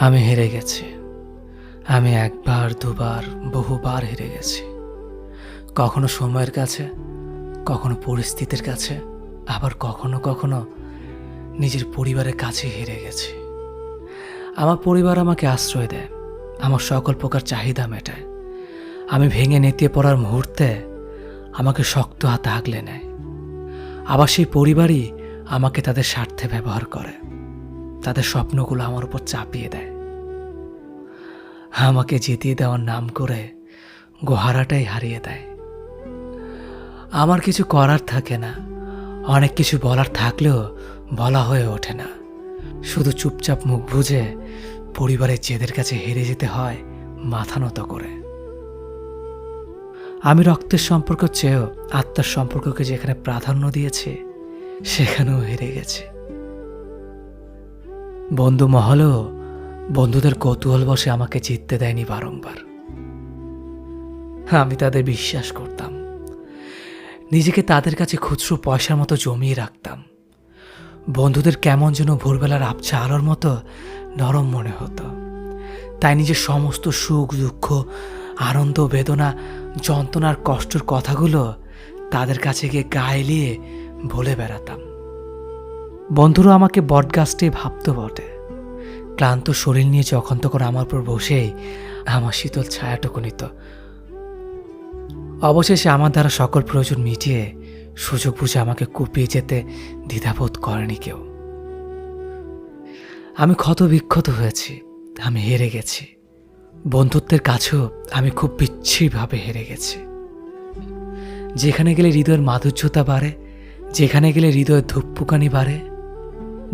আমি হেরে গেছি। আমি একবার দুবার বহুবার হেরে গেছি। কখনো সময়ের কাছে, কখনো পরিস্থিতির কাছে, আবার কখনো কখনো নিজের পরিবারের কাছে হেরে গেছি। আমার পরিবার আমাকে আশ্রয় দেয়, আমার সকল প্রকার চাহিদা মেটায়। আমি ভেঙে নেতিয়ে পড়ার মুহূর্তে আমাকে শক্ত হাতে আগলে নেয়। আবার সেই পরিবারই আমাকে তাদের স্বার্থে ব্যবহার করে, তাদের স্বপ্নগুলো আমার উপর চাপিয়ে দেয়। আমাকে জিতিয়ে দেওয়ার নাম করে গোহারাটাই হারিয়ে দেয়। আমার কিছু করার থাকে না, অনেক কিছু বলার থাকলেও বলা হয়ে ওঠে না। শুধু চুপচাপ মুখ বুজে পরিবারের জেদের কাছে হেরে যেতে হয় মাথা নত করে। আমি রক্তের সম্পর্ক চেয়েও আত্মার সম্পর্ককে যেখানে প্রাধান্য দিয়েছি, সেখানেও হেরে গেছি। বন্ধু মহলেও বন্ধুদের কৌতূহল বসে আমাকে জিততে দেয়নি বারংবার। আমি তাদের বিশ্বাস করতাম, নিজেকে তাদের কাছে খুচরো পয়সার মতো জমিয়ে রাখতাম। বন্ধুদের কেমন যেন ভোরবেলার আবছা আলোর মতো নরম মনে হতো। তাই নিজের সমস্ত সুখ দুঃখ, আনন্দ বেদনা, যন্ত্রণার কষ্টের কথাগুলো তাদের কাছে গিয়ে গায়ে এলিয়ে বলে বেড়াতাম। বন্ধুরা আমাকে বটগাছটাই ভাবত বটে। ক্লান্ত শরীর নিয়ে যখন তখন আমার উপর বসেই আমার শীতল ছায়াটুকু নিত। অবশেষে আমার দ্বারা সকল প্রয়োজন মিটিয়ে সুযোগ বুঝে আমাকে কুপিয়ে যেতে দ্বিধাবোধ করেনি কেউ। আমি ক্ষত বিক্ষত হয়েছি, আমি হেরে গেছি। বন্ধুত্বের কাছেও আমি খুব বিচ্ছিরিভাবে হেরে গেছি। যেখানে গেলে হৃদয়ের মাধুর্যতা বাড়ে, যেখানে গেলে হৃদয়ের ধূপপুকানি বাড়ে,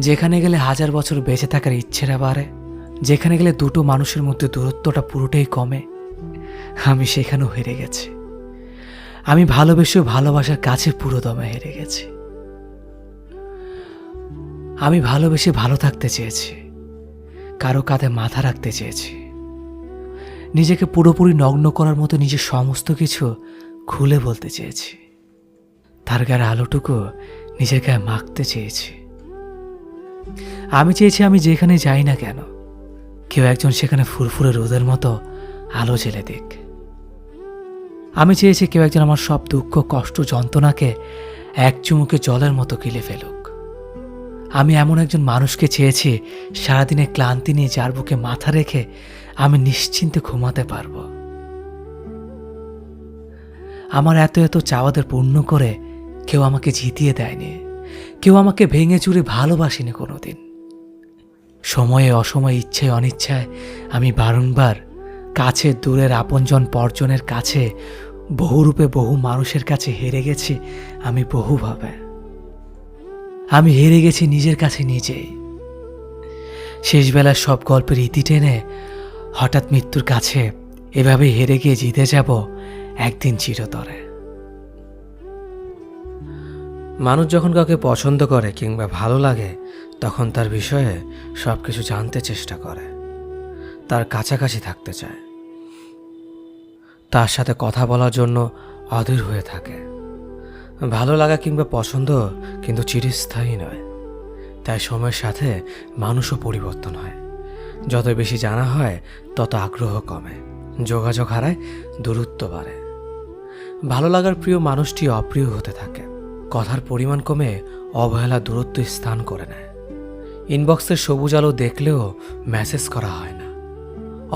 যেখানে গেলে হাজার বছর বেঁচে থাকার ইচ্ছেটা বাড়ে, যেখানে গেলে দুটো মানুষের মধ্যে দূরত্বটা পুরোটাই কমে, আমি সেখানেও হেরে গেছি। আমি ভালোবেসেও ভালোবাসার কাছে পুরো দমে হেরে গেছি। আমি ভালোবেসে ভালো থাকতে চেয়েছি, কারো কাঁধে মাথা রাখতে চেয়েছি, নিজেকে পুরোপুরি নগ্ন করার মতো নিজের সমস্ত কিছু খুলে বলতে চেয়েছি, তার গায়ে আলোটুকু নিজের গায়ে মাখতে চেয়েছি। আমি চেয়েছি আমি যেখানে যাই না কেন, কেউ একজন সেখানে ফুরফুরে রোদের মতো আলো জ্বেলে দিক। আমি চেয়েছি কেউ একজন আমার সব দুঃখ কষ্ট যন্ত্রণাকে এক চুমুকে জলের মতো গিলে ফেলুক। আমি এমন একজন মানুষকে চেয়েছি সারাদিনের ক্লান্তি নিয়ে যার বুকে মাথা রেখে আমি নিশ্চিন্তে ঘুমাতে পারবো। আমার এত এত চাওয়াদের পূর্ণ করে কেউ আমাকে জিতিয়ে দেয়নি, কেউ আমাকে ভেঙে চুরে ভালোবাসেনি কোনোদিন। সময়ে অসময়ে ইচ্ছায় অনিচ্ছায় আমি বারংবার কাছে দূরের আপনজন পরজনের কাছে বহুরূপে বহু মানুষের কাছে হেরে গেছি। আমি বহুভাবে আমি হেরে গেছি নিজের কাছে নিজেই। শেষবেলার সব গল্পের ইতি টেনে হঠাৎ মৃত্যুর কাছে এভাবে হেরে গিয়ে জিতে যাব একদিন চিরতরে। মানুষ যখন কাউকে পছন্দ করে কিংবা ভালো লাগে, তখন তার বিষয়ে সব কিছু জানতে চেষ্টা করে, তার কাছাকাছি থাকতে চায়, তার সাথে কথা বলার জন্য অধীর হয়ে থাকে। ভালো লাগা কিংবা পছন্দ কিন্তু চিরস্থায়ী নয়, তাই সময়ের সাথে মানুষও পরিবর্তন হয়। যত বেশি জানা হয় তত আগ্রহ কমে, যোগাযোগ হারায়, দূরত্ব বাড়ে। ভালো লাগার প্রিয় মানুষটি অপ্রিয় হতে থাকে, কথার পরিমাণ কমে অবহেলা দূরত্ব স্থান করে নেয়। ইনবক্সের সবুজ আলো দেখলেও মেসেজ করা হয় না,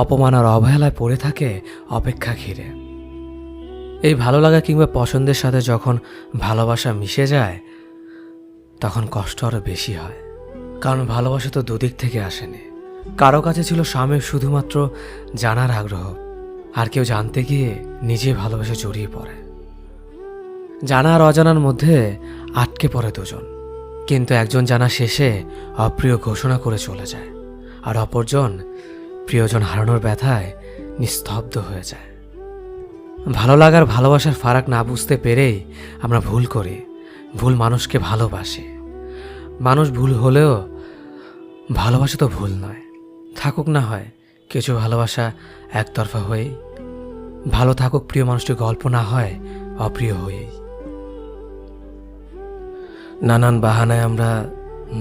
অপমান আর অবহেলায় পড়ে থাকে অপেক্ষা ঘিরে। এই ভালো লাগা কিংবা পছন্দের সাথে যখন ভালোবাসা মিশে যায়, তখন কষ্ট আরও বেশি হয়। কারণ ভালোবাসা তো দুদিক থেকে আসেনি। কারো কাছে ছিল স্বামীর শুধুমাত্র জানার আগ্রহ, আর কেউ জানতে গিয়ে নিজে ভালোবেসে জড়িয়ে পড়ে। জানা আর অজানার মধ্যে আটকে পড়ে দুজন, কিন্তু একজন জানা শেষে অপ্রিয় ঘোষণা করে চলে যায়, আর অপরজন প্রিয়জন হারানোর ব্যথায় নিস্তব্ধ হয়ে যায়। ভালো লাগার ভালোবাসার ফারাক না বুঝতে পেরেই আমরা ভুল করি, ভুল মানুষকে ভালোবাসি। মানুষ ভুল হলেও ভালোবাসা তো ভুল নয়। থাকুক না হয় কিছু ভালোবাসা একতরফা হয়েই, ভালো থাকুক প্রিয় মানুষটির গল্প না হয় অপ্রিয় হয়েই। নানান বাহানায় আমরা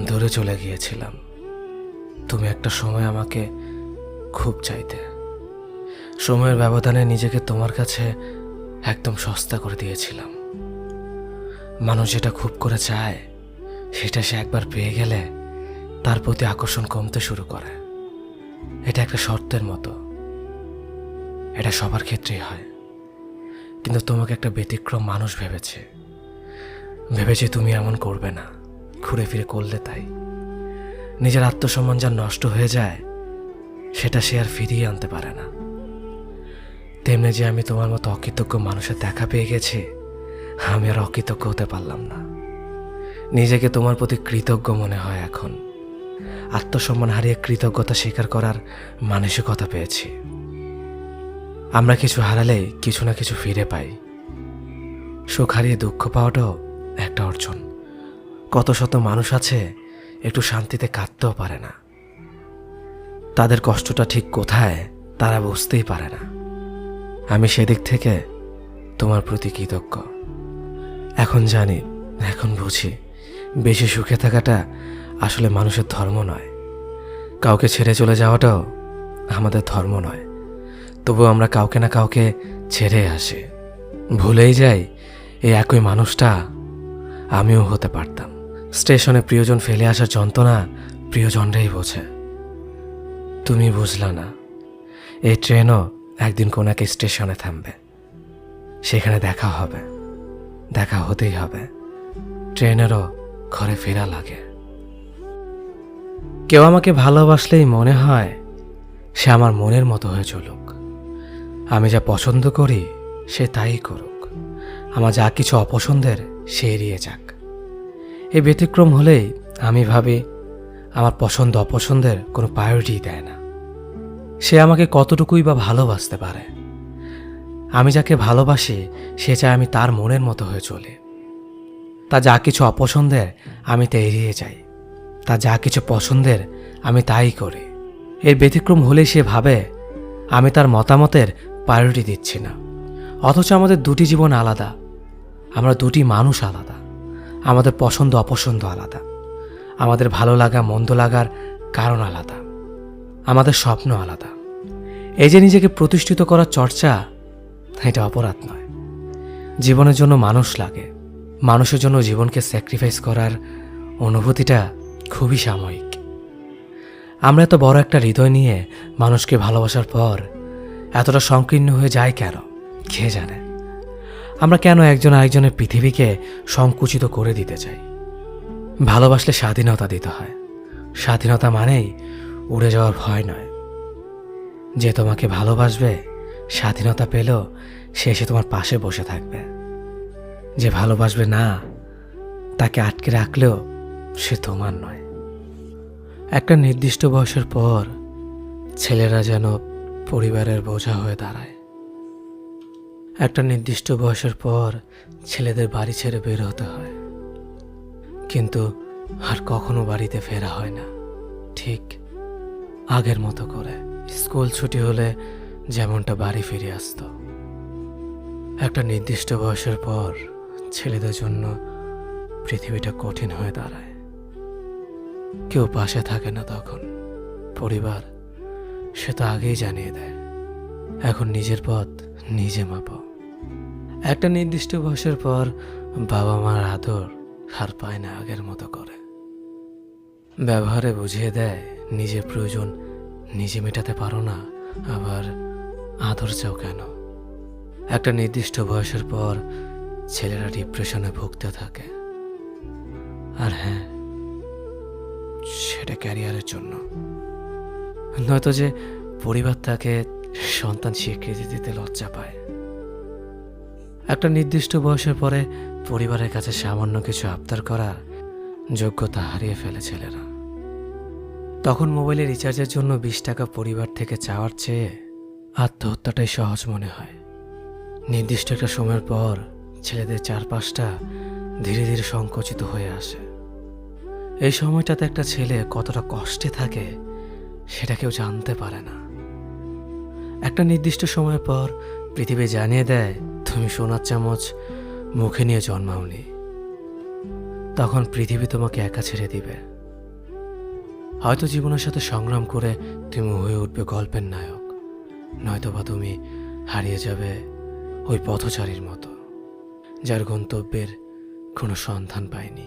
দূরে চলে গিয়েছিলাম। তুমি একটা সময় আমাকে খুব চাইতে। সময়ের ব্যবধানে নিজেকে তোমার কাছে একদম সস্তা করে দিয়েছিলাম। মানুষ যেটা খুব করে চায় সেটা সে একবার পেয়ে গেলে তার প্রতি আকর্ষণ কমতে শুরু করে। এটা একটা শর্তের মতো, এটা সবার ক্ষেত্রেই হয়। কিন্তু তোমাকে একটা ব্যতিক্রম মানুষ ভেবেছে তুমি এমন করবে না, ঘুরে ফিরে করলে তাই। নিজের আত্মসম্মান যা নষ্ট হয়ে যায় সেটা সে আর ফিরিয়ে আনতে পারে না। তেমনি যে আমি তোমার মতো অকৃতজ্ঞ মানুষের দেখা পেয়ে গেছি, আমি আর অকৃতজ্ঞ হতে পারলাম না। নিজেকে তোমার প্রতি কৃতজ্ঞ মনে হয় এখন। আত্মসম্মান হারিয়ে কৃতজ্ঞতা স্বীকার করার মানসিকতা পেয়েছি। আমরা কিছু হারালেই কিছু না কিছু ফিরে পাই। সুখ হারিয়ে দুঃখ পাওয়াটাও একটা অর্জন। কত শত মানুষ আছে একটু শান্তিতে কাঁদতেও পারে না। তাদের কষ্টটা ঠিক কোথায় তারা বুঝতেই পারে না। আমি সেদিক থেকে তোমার প্রতি কৃতজ্ঞ। এখন জানি, এখন বুঝি, বেশি সুখে থাকাটা আসলে মানুষের ধর্ম নয়। কাউকে ছেড়ে চলে যাওয়াটাও আমাদের ধর্ম নয়। তবু আমরা কাউকে না কাউকে ছেড়ে আসি, ভুলেই যাই এই একই মানুষটা আমিও হতে পারতাম। স্টেশনে প্রিয়জন ফেলে আসার যন্ত্রণা প্রিয়জনরাই বোঝে, তুমি বুঝলা না। এই ট্রেনও একদিন কোন এক স্টেশনে থামবে, সেখানে দেখা হবে, দেখা হতেই হবে। ট্রেনেরও ঘরে ফেরা লাগে। কেউ আমাকে ভালোবাসলেই মনে হয় সে আমার মনের মতো হয়ে চলুক। আমি যা পছন্দ করি সে তাই করুক। আমার যা কিছু অপছন্দের সে এড়িয়ে যাক। এই ব্যতিক্রম হলেই আমি ভাবি আমার পছন্দ অপছন্দের কোনো প্রায়োরিটি দেয় না। সে আমাকে কতটুকুই বা ভালোবাসতে পারে। আমি যাকে ভালোবাসি সে চায় আমি তার মনের মতো হয়ে চলি। তা যা কিছু অপছন্দের আমি তা এড়িয়ে যাই, তা যা কিছু পছন্দের আমি তাই করি। এর ব্যতিক্রম হলেই সে ভাবে আমি তার মতামতের প্রায়োরিটি দিচ্ছি না। অথচ আমাদের দুটি জীবন আলাদা, আমরা দুটি মানুষ আলাদা, আমাদের পছন্দ অপছন্দ আলাদা, আমাদের ভালো লাগা মন্দ লাগার কারণ আলাদা, আমাদের স্বপ্ন আলাদা। এই যে নিজেকে প্রতিষ্ঠিত করার চর্চা, এটা অপরাধ নয়। জীবনের জন্য মানুষ লাগে, মানুষের জন্য জীবনকে স্যাক্রিফাইস করার অনুভূতিটা খুবই সাময়িক। আমরা এত বড় একটা হৃদয় নিয়ে মানুষকে ভালোবাসার পর এতটা সংকীর্ণ হয়ে যায় কেন, কে জানে। আমরা কেন একজন আরেকজনের পৃথিবীকে সংকুচিত করে দিতে চাই? ভালোবাসলে স্বাধীনতা দিতে হয়। স্বাধীনতা মানেই উড়ে যাওয়ার ভয় নয়। যে তোমাকে ভালোবাসবে স্বাধীনতা পেলেও সে এসে তোমার পাশে বসে থাকবে। যে ভালোবাসবে না, তাকে আটকে রাখলেও সে তোমার নয়। একটা নির্দিষ্ট বয়সের পর ছেলেরা যেন পরিবারের বোঝা হয়ে দাঁড়ায়। একটা নির্দিষ্ট বয়সের পর ছেলেদের বাড়ি ছেড়ে বের হতে হয়, কিন্তু আর কখনো বাড়িতে ফেরা হয় না ঠিক আগের মতো করে। স্কুল ছুটি হলে যেমনটা বাড়ি ফিরে আসতো। একটা নির্দিষ্ট বয়সের পর ছেলেদের জন্য পৃথিবীটা কঠিন হয়ে দাঁড়ায়। কেউ পাশে থাকে না তখন। পরিবার সে তো আগেই জানিয়ে দেয়, এখন নিজের পথ নিজে মাপো। একটা নির্দিষ্ট বয়সের পর বাবা মার আদর আর পায় না আগের মতো করে। ব্যবহারে বুঝিয়ে দেয় নিজের প্রয়োজন নিজে মেটাতে পারো না, আবার আদর চাও কেন। একটা নির্দিষ্ট বয়সের পর ছেলেরা ডিপ্রেশনে ভুগতে থাকে। আর হ্যাঁ, সেটা ক্যারিয়ারের জন্য, নয়তো যে পরিবার তাকে সন্তান স্বীকৃতি দিতে লজ্জা পায়। একটা নির্দিষ্ট বয়সের পরে পরিবারের কাছে সামান্য কিছু আবদার করার যোগ্যতা হারিয়ে ফেলে ছেলেরা। তখন মোবাইলের রিচার্জের জন্য 20 টাকা পরিবার থেকে চাওয়ার চেয়ে আত্মহত্যাটাই সহজ মনে হয়। নির্দিষ্ট একটা সময়ের পর ছেলেদের চারপাশটা ধীরে ধীরে সংকুচিত হয়ে আসে। এই সময়টাতে একটা ছেলে কতটা কষ্টে থাকে সেটা কেউ জানতে পারে না। একটা নির্দিষ্ট সময়ের পর পৃথিবী জানিয়ে দেয় তুমি সোনার চামচ মুখে নিয়ে জন্মাওনি। তখন পৃথিবী তোমাকে একা ছেড়ে দিবে। হয়তো জীবনের সাথে সংগ্রাম করে তুমি হয়ে উঠবে গল্পের নায়ক, নয়তোবা তুমি হারিয়ে যাবে ওই পথচারীর মতো, যার গন্তব্যের কোনো সন্ধান পায়নি।